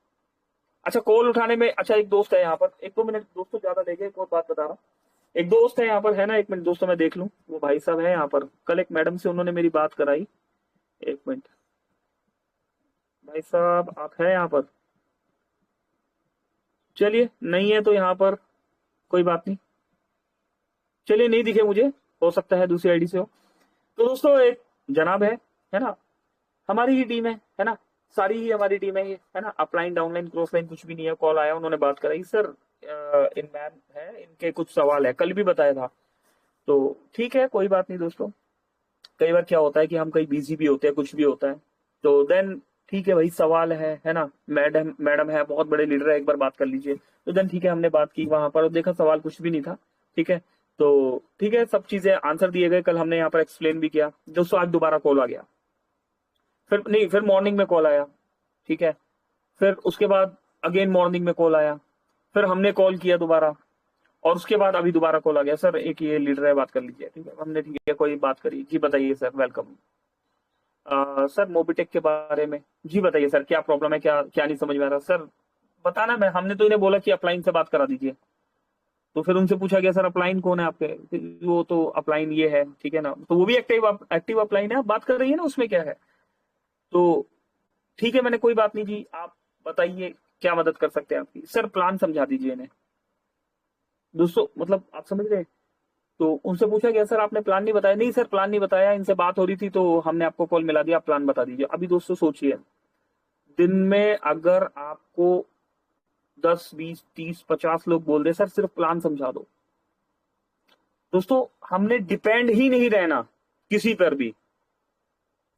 अच्छा कॉल उठाने में, अच्छा एक दोस्त है यहाँ पर, 1-2 मिनट दोस्तों ज्यादा लेंगे, एक और बात बता रहा हूँ। एक दोस्त है यहाँ पर, है ना, 1 मिनट दोस्तों मैं देख लूं, वो भाई साहब है यहाँ पर। कल एक मैडम से उन्होंने मेरी बात कराई। 1 मिनट भाई साहब, आप है यहाँ पर? चलिए नहीं है तो यहाँ पर कोई बात नहीं, चलिए नहीं दिखे मुझे, हो सकता है दूसरी आईडी से हो। तो दोस्तों एक जनाब है ना, हमारी ही टीम है ना, सारी ही हमारी टीम है ये, है ना। अपलाइन डाउनलाइन क्रॉस लाइन कुछ भी नहीं है। कॉल आया, उन्होंने बात कराई, सर इन मैम है, इनके कुछ सवाल है, कल भी बताया था। तो ठीक है कोई बात नहीं दोस्तों, कई बार क्या होता है कि हम कहीं बिजी भी होते हैं, कुछ भी होता है, तो देन ठीक है भाई, सवाल है ना, मैडम है, बहुत बड़े लीडर है, एक बार बात कर लीजिए। तो देन ठीक है, हमने बात की वहां पर और देखा सवाल कुछ भी नहीं था, ठीक है। तो ठीक है, सब चीजें आंसर दिए गए, कल हमने यहाँ पर एक्सप्लेन भी किया दोस्तों। आज दोबारा कॉल आ गया, फिर मॉर्निंग में कॉल आया, ठीक है। फिर उसके बाद अगेन मॉर्निंग में कॉल आया, फिर हमने कॉल किया दोबारा, और उसके बाद अभी दोबारा कॉल आ गया, सर एक ये लीडर है, बात कर लीजिए, ठीक है। हमने ठीक है कोई बात करी, जी बताइए सर, वेलकम। सर मोबिटेक के बारे में, जी बताइए सर क्या प्रॉब्लम है, क्या क्या नहीं समझ में आ रहा सर, बताना। मैं हमने तो इन्हें बोला कि अपलाइन से बात करा दीजिए। तो फिर उनसे पूछा गया सर अपलाइन कौन है आपके, वो तो अपलाइन ये है, ठीक है ना। तो वो भी एक्टिव अपलाइन है, आप बात कर रही है ना, उसमें क्या है। तो ठीक है, मैंने कोई बात नहीं जी, आप बताइए क्या मदद कर सकते हैं आपकी। सर प्लान समझा दीजिए इन्हें। दोस्तों मतलब आप समझ रहे हैं। तो उनसे पूछा गया सर आपने प्लान नहीं बताया, नहीं सर प्लान नहीं बताया, इनसे बात हो रही थी तो हमने आपको कॉल मिला दिया, आप प्लान बता दीजिए। अभी दोस्तों सोचिए, दिन में अगर आपको 10 20 30 50 लोग बोल रहे सर सिर्फ प्लान समझा दो, दोस्तों हमने डिपेंड ही नहीं रहना किसी पर भी,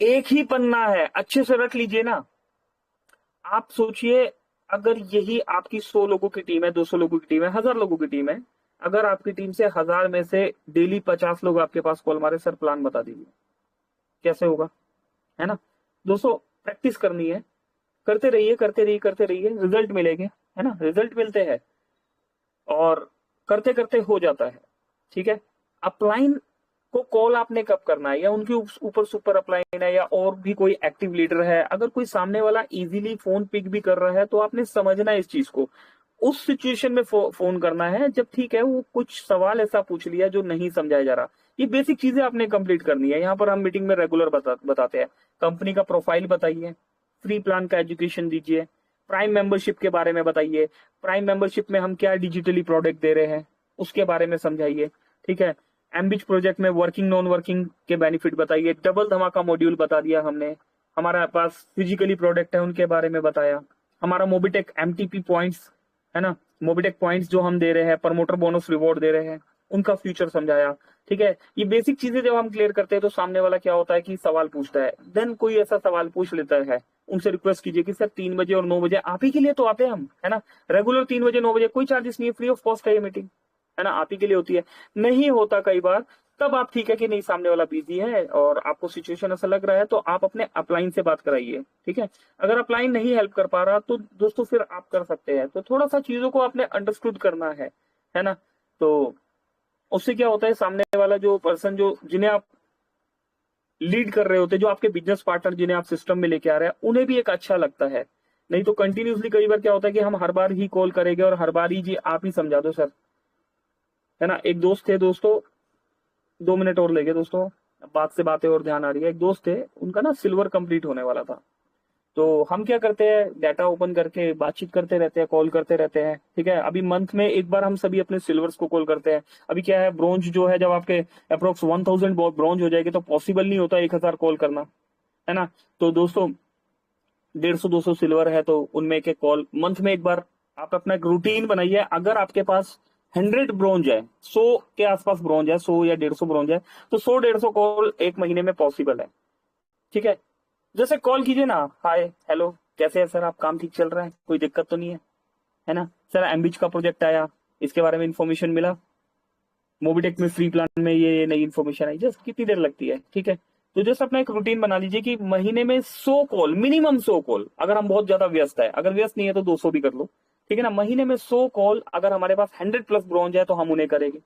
एक ही पन्ना है, अच्छे से रख लीजिए ना। आप सोचिए, अगर यही आपकी 100 लोगों की टीम है, 200 लोगों की टीम है, 1000 लोगों की टीम है, अगर आपकी टीम से 1000 में से डेली 50 लोग आपके पास कॉल मारे सर प्लान बता दीजिए, कैसे होगा, है ना। दोस्तों प्रैक्टिस करनी है, करते रहिए करते रहिए करते रहिए, रिजल्ट मिलेंगे, है ना, रिजल्ट मिलते हैं और करते करते हो जाता है। ठीक है, अपलाइन को कॉल आपने कब करना है, या उनके ऊपर सुपर अपलाइन है, या और भी कोई एक्टिव लीडर है, अगर कोई सामने वाला इजीली फोन पिक भी कर रहा है तो आपने समझना है इस चीज को, उस सिचुएशन में फोन करना है जब ठीक है वो कुछ सवाल ऐसा पूछ लिया जो नहीं समझाया जा रहा। ये बेसिक चीजें आपने कंप्लीट करनी है। यहाँ पर हम मीटिंग में रेगुलर बताते हैं, कंपनी का प्रोफाइल बताइए, फ्री प्लान का एजुकेशन दीजिए, प्राइम मेंबरशिप के बारे में बताइए, प्राइम मेंबरशिप में हम क्या डिजिटली प्रोडक्ट दे रहे हैं उसके बारे में समझाइए। ठीक है, एम्बिच प्रोजेक्ट में वर्किंग नॉन वर्किंग के बेनिफिट बताइए, डबल धमाका मॉड्यूल बता दिया हमने, हमारा पास फिजिकली प्रोडक्ट है उनके बारे में बताया, हमारा मोबिटेक एमटीपी पॉइंट्स है ना, मोबिटेक पॉइंट्स जो हम दे रहे हैं, प्रमोटर बोनस रिवॉर्ड दे रहे हैं, उनका फ्यूचर समझाया। ठीक है, ये बेसिक चीजें जब हम क्लियर करते हैं तो सामने वाला क्या होता है कि सवाल पूछता है, देन कोई ऐसा सवाल पूछ लेता है, उनसे रिक्वेस्ट कीजिए कि सर 3 बजे और 9 बजे आप ही के लिए तो आते हैं हम, है ना, रेगुलर 3 बजे 9 बजे, कोई चार्जेस नहीं है, फ्री ऑफ कॉस्ट है ये मीटिंग, है ना, आप ही के लिए होती है। नहीं होता कई बार, तब आप ठीक है कि नहीं सामने वाला बिजी है और आपको सिचुएशन ऐसा लग रहा है तो आप अपने अपलाइन से बात कराइए। ठीक है, अगर अपलाइन नहीं हेल्प कर पा रहा तो दोस्तों फिर आप कर सकते हैं। तो थोड़ा सा चीजों को आपने अंडरस्टूड करना है ना। तो उससे क्या होता है, सामने वाला जो पर्सन जो जिन्हें आप लीड कर रहे होते, जो आपके बिजनेस पार्टनर जिन्हें आप सिस्टम में लेके आ रहे हैं, उन्हें भी एक अच्छा लगता है। नहीं तो कंटिन्यूसली कई बार क्या होता है कि हम हर बार ही कॉल करेंगे और हर बार ही जी आप ही समझा दो सर, है ना। एक दोस्त थे दोस्तों, 2 मिनट और लेंगे दोस्तों, बात से बातें और ध्यान आ रही है। एक दोस्त थे, उनका ना सिल्वर कंप्लीट होने वाला था, तो हम क्या करते हैं, डाटा ओपन करके बातचीत करते रहते हैं, कॉल करते रहते हैं। ठीक है, अभी मंथ में एक बार हम सभी अपने सिल्वर्स को कॉल करते हैं। अभी क्या है, ब्रोंज जो है, जब आपके अप्रोक्स 1000 ब्रोंज हो जाएगी तो पॉसिबल नहीं होता 1000 कॉल करना, है ना। तो दोस्तों 150 200 सिल्वर है तो उनमें एक एक कॉल मंथ में एक बार, आप अपना एक रूटीन बनाइए। अगर आपके पास 100 ब्रोंज है, 100 के आसपास ब्रोंज है, 100 या 150 ब्रोंज है, तो 100 150 कॉल एक महीने में पॉसिबल है। ठीक है, जैसे कॉल कीजिए ना, हाय हेलो कैसे है सर, आप काम ठीक चल रहा है, कोई दिक्कत तो नहीं है ना सर, एम्बिच का प्रोजेक्ट आया, इसके बारे में इन्फॉर्मेशन मिला, मोबिटेक में फ्री प्लान में ये नई इन्फॉर्मेशन आई, जस्ट कितनी देर लगती है। ठीक है, तो जस्ट अपना एक रूटीन बना लीजिए कि महीने में 100 कॉल, मिनिमम 100 कॉल, अगर हम बहुत ज्यादा व्यस्त है, अगर व्यस्त नहीं है तो 200 भी कर लो। ठीक है ना, महीने में 100 कॉल, अगर हमारे पास 100+ ब्रोंज है तो हम उन्हें करेंगे।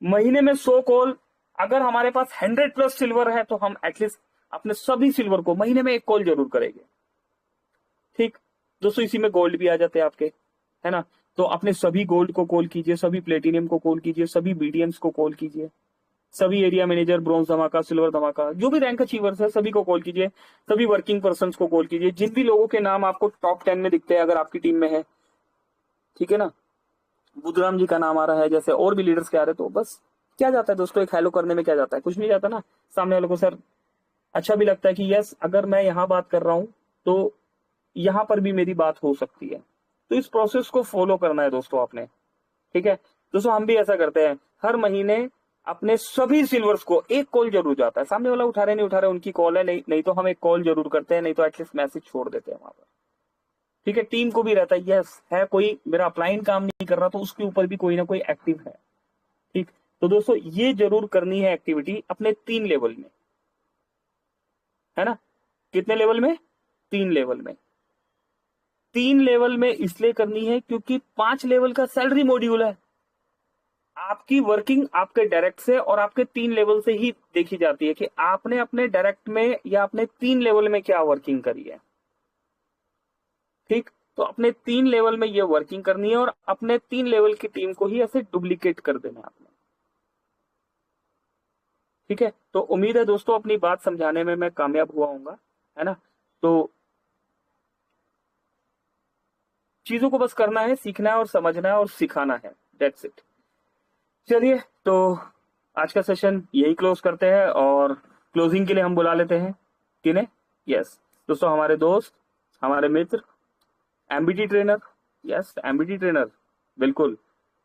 महीने में 100 कॉल, अगर हमारे पास 100+ सिल्वर है तो हम एटलीस्ट अपने सभी सिल्वर को महीने में एक कॉल जरूर करेंगे। ठीक दोस्तों, इसी में गोल्ड भी आ जाते हैं आपके, है ना। तो अपने सभी गोल्ड को कॉल कीजिए, सभी प्लेटिनियम को कॉल कीजिए, सभी बीडीएम्स को कॉल कीजिए, सभी एरिया मैनेजर, ब्रॉन्ज धमाका, सिल्वर धमाका, जो भी रैंक अचीवर्स है सभी को कॉल कीजिए, सभी वर्किंग पर्सन को कॉल कीजिए, जिन भी लोगों के नाम आपको टॉप 10 में दिखते हैं अगर आपकी टीम में है। ठीक है ना, बुधराम जी का नाम आ रहा है, जैसे और भी लीडर्स के आ रहे, तो बस क्या जाता है दोस्तों, एक हेलो करने में क्या जाता है, कुछ नहीं जाता ना। सामने वालों को सर अच्छा भी लगता है कि यस, अगर मैं यहाँ बात कर रहा हूँ तो यहाँ पर भी मेरी बात हो सकती है। तो इस प्रोसेस को फॉलो करना है दोस्तों आपने। ठीक है दोस्तों, हम भी ऐसा करते हैं, हर महीने अपने सभी सिल्वर्स को एक कॉल जरूर जाता है, सामने वाला उठा रहे नहीं उठा रहे उनकी कॉल है, नहीं तो हम एक कॉल जरूर करते हैं, नहीं तो एटलीस्ट मैसेज छोड़ देते हैं वहां पर। ठीक है, टीम को भी रहता है यस है, कोई मेरा अपलाइन काम नहीं कर रहा तो उसके ऊपर भी कोई ना कोई एक्टिव है। ठीक, तो दोस्तों ये जरूर करनी है एक्टिविटी अपने 3 लेवल में, है ना। कितने लेवल में, 3 लेवल में। 3 लेवल में इसलिए करनी है क्योंकि 5 लेवल का सैलरी मॉड्यूल है। आपकी वर्किंग आपके डायरेक्ट से और आपके 3 लेवल से ही देखी जाती है कि आपने अपने डायरेक्ट में या अपने 3 लेवल में क्या वर्किंग करी है। ठीक, तो अपने 3 लेवल में ये वर्किंग करनी है और अपने 3 लेवल की टीम को ही ऐसे डुप्लीकेट कर देना है आपने। ठीक है, तो उम्मीद है दोस्तों अपनी बात समझाने में मैं कामयाब हुआ हूंगा, है ना। तो चीजों को बस करना है, सीखना है और समझना है और सिखाना है, दैट्स इट। चलिए, तो आज का सेशन यही क्लोज करते हैं और क्लोजिंग के लिए हम बुला लेते हैं किन्हें? यस दोस्तों, हमारे दोस्त, हमारे मित्र, MBT trainer, yes MBT trainer बिल्कुल,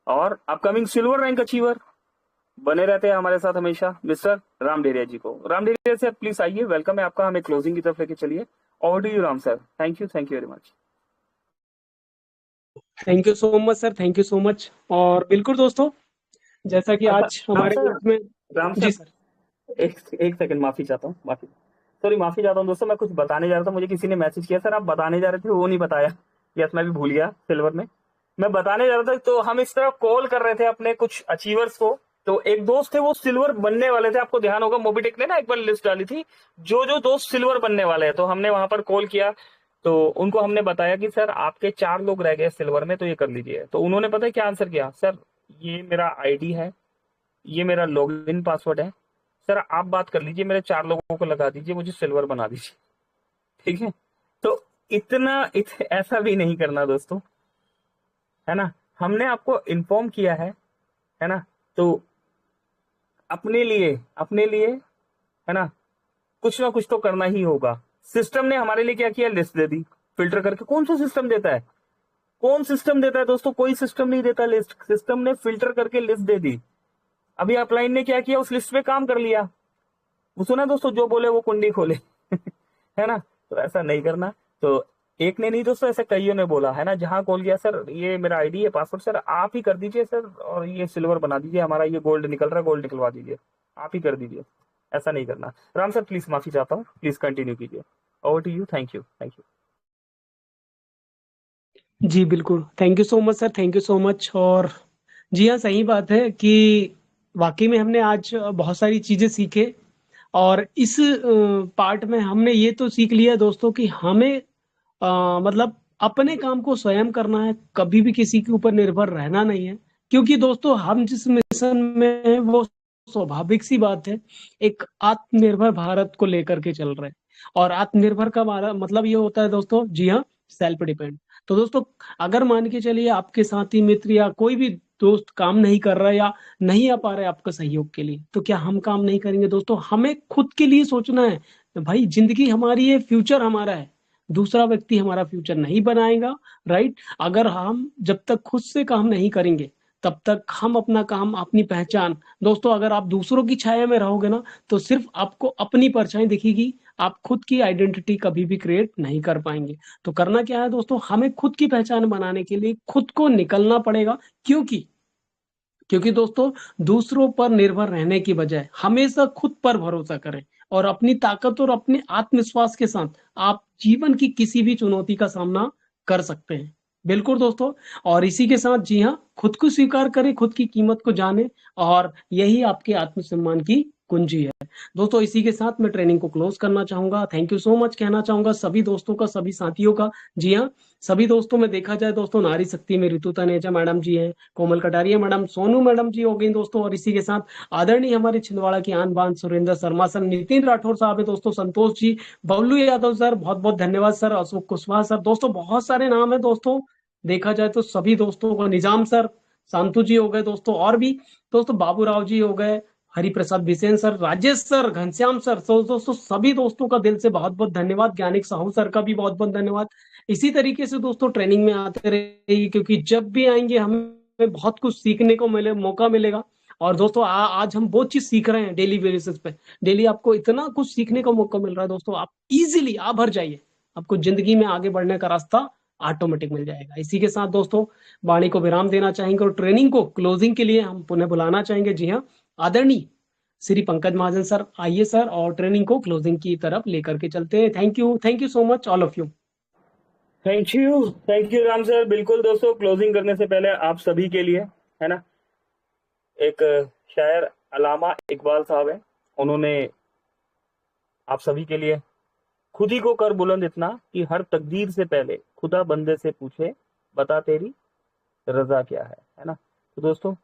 और अपकमिंग सिल्वर रैंक अचीवर बने रहते हैं हमारे साथ हमेशा, मिस्टर राम डेरिया जी को। राम डेरिया सर प्लीज आइए, वेलकम है आपका, हमें क्लोजिंग की तरफ लेके चलिए। Over to you Ram sir, thank you very much. Thank you so much sir, thank you so much. और बिल्कुल दोस्तों, जैसा कि आज राम हमारे सर, ग्रुप में राम जी सर, सर। एक सेकंड, माफी चाहता हूँ, माफी चाहता हूँ दोस्तों, मैं कुछ बताने जा रहा था, मुझे किसी ने मैसेज किया, सर आप बताने जा रहे थे वो नहीं बताया। यस, मैं भी भूल गया सिल्वर में, मैं बताने जा रहा था। तो हम इस तरह कॉल कर रहे थे अपने कुछ अचीवर्स को, तो एक दोस्त थे वो सिल्वर बनने वाले थे, आपको ध्यान होगा मोबिटेक ने ना एक बार लिस्ट डाली थी जो जो दोस्त सिल्वर बनने वाले हैं, तो हमने वहां पर कॉल किया, तो उनको हमने बताया कि सर आपके 4 लोग रह गए सिल्वर में, तो ये कर लीजिए। तो उन्होंने पता है क्या आंसर किया? सर ये मेरा आईडी है, ये मेरा लॉगिन पासवर्ड है, सर आप बात कर लीजिए, मेरे 4 लोगों को लगा दीजिए, मुझे सिल्वर बना दीजिए। ठीक है, तो ऐसा भी नहीं करना दोस्तों, है ना। हमने आपको इन्फॉर्म किया है ना, तो अपने लिए है ना, कुछ ना कुछ तो करना ही होगा। सिस्टम ने हमारे लिए क्या किया? लिस्ट दे दी फिल्टर करके। कौन सा सिस्टम देता है? कौन सिस्टम देता है दोस्तों? कोई सिस्टम नहीं देता लिस्ट, सिस्टम ने फिल्टर करके लिस्ट दे दी। अभी अपलाइन ने क्या किया? उस लिस्ट पे काम कर लिया। वो सुना दोस्तों, जो बोले वो कुंडी खोले। है ना, तो ऐसा नहीं करना। तो एक ने नहीं दोस्तों, ऐसे कईयों ने बोला है ना, जहां कॉल किया, सर ये मेरा आईडी है, पासवर्ड सर आप ही कर दीजिए सर, और ये सिल्वर बना दीजिए, हमारा ये गोल्ड निकल रहा है, गोल्ड निकलवा दीजिए, आप ही कर दीजिए। ऐसा नहीं करना। राम सर प्लीज माफी चाहता हूँ, प्लीज कंटिन्यू कीजिए। Over to you, thank you. जी बिल्कुल, thank you so much sir, thank you so much. और जी हाँ, सही बात है कि वाकई में हमने आज बहुत सारी चीजें सीखे। और इस पार्ट में हमने ये तो सीख लिया दोस्तों कि हमें मतलब अपने काम को स्वयं करना है, कभी भी किसी के ऊपर निर्भर रहना नहीं है। क्योंकि दोस्तों हम जिस मिशन में हैं वो स्वाभाविक सी बात है, एक आत्मनिर्भर भारत को लेकर के चल रहे हैं। और आत्मनिर्भर का मतलब ये होता है दोस्तों, जी हाँ, सेल्फ डिपेंड। तो दोस्तों, अगर मान के चलिए आपके साथी मित्र या कोई भी दोस्त काम नहीं कर रहा है या नहीं आ पा रहा है आपका सहयोग के लिए, तो क्या हम काम नहीं करेंगे? दोस्तों हमें खुद के लिए सोचना है। भाई जिंदगी हमारी है, फ्यूचर हमारा है, दूसरा व्यक्ति हमारा फ्यूचर नहीं बनाएगा। राइट? अगर हम जब तक खुद से काम नहीं करेंगे तब तक हम अपना काम, अपनी पहचान, दोस्तों अगर आप दूसरों की छाया में रहोगे ना तो सिर्फ आपको अपनी परछाई दिखेगी, आप खुद की आइडेंटिटी कभी भी क्रिएट नहीं कर पाएंगे। तो करना क्या है दोस्तों, हमें खुद की पहचान बनाने के लिए खुद को निकलना पड़ेगा। क्योंकि क्योंकि दोस्तों, दूसरों पर निर्भर रहने की बजाय हमेशा खुद पर भरोसा करें और अपनी ताकत और अपने आत्मविश्वास के साथ आप जीवन की किसी भी चुनौती का सामना कर सकते हैं। बिल्कुल दोस्तों। और इसी के साथ जी हाँ, खुद को स्वीकार करें, खुद की कीमत को जाने, और यही आपके आत्मसम्मान की कुंजी है। दोस्तों इसी के साथ मैं ट्रेनिंग को क्लोज करना चाहूंगा। थैंक यू सो मच कहना चाहूंगा सभी दोस्तों का, सभी साथियों का। जी हाँ, सभी दोस्तों में देखा जाए दोस्तों, नारी शक्ति में रितु तनेजा मैडम जी हैं, कोमल कटारिया मैडम, सोनू मैडम जी हो गई दोस्तों। और इसी के साथ आदरणीय हमारे छिंदवाड़ा की आन बान सुरेंद्र शर्मा सर, नितिन राठौर साहब है दोस्तों, संतोष जी, बबलू यादव सर, बहुत बहुत धन्यवाद सर, अशोक कुशवाहा सर। दोस्तों बहुत सारे नाम है दोस्तों, देखा जाए तो सभी दोस्तों को, निजाम सर, शांतु जी हो गए दोस्तों, और भी दोस्तों बाबू राव जी हो गए, Hariprasad Bisen sir, Rajesh sir, Ghanshyam sir. तो दोस्तों सभी दोस्तों का दिल से बहुत बहुत धन्यवाद। ज्ञानिक साहू सर का भी बहुत बहुत धन्यवाद। इसी तरीके से दोस्तों ट्रेनिंग में आते रहिए, क्योंकि जब भी आएंगे हमें बहुत कुछ सीखने को मौका मिलेगा। और दोस्तों आज हम बहुत चीज सीख रहे हैं डेली बेसिस पे। डेली आपको इतना कुछ सीखने का मौका मिल रहा है दोस्तों, आप इजीली आप भर जाइए, आपको जिंदगी में आगे बढ़ने का रास्ता ऑटोमेटिक मिल जाएगा। इसी के साथ दोस्तों वाणी को विराम देना चाहेंगे और ट्रेनिंग को क्लोजिंग के लिए हम पुनः बुलाना चाहेंगे। जी हाँ, आदरणीय श्री पंकज महाजन सर, आइए सर, और ट्रेनिंग को क्लोजिंग की तरफ लेकर के चलते हैं। Thank you so much all of you. Thank you Ram sir. बिल्कुल दोस्तों, क्लोजिंग करने से पहले आप सभी के लिए, है ना, एक शायर अलामा इकबाल साहब है, उन्होंने आप सभी के लिए, खुद ही को कर बुलंद इतना कि हर तकदीर से पहले खुदा बंदे से पूछे, बता तेरी रजा क्या है ना। तो दोस्तों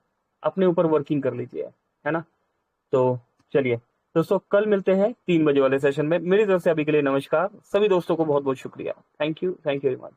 अपने ऊपर वर्किंग कर लीजिए, है ना। तो चलिए, दोस्तों कल मिलते हैं 3 बजे वाले सेशन में। मेरी तरफ से अभी के लिए नमस्कार। सभी दोस्तों को बहुत बहुत शुक्रिया। Thank you very much.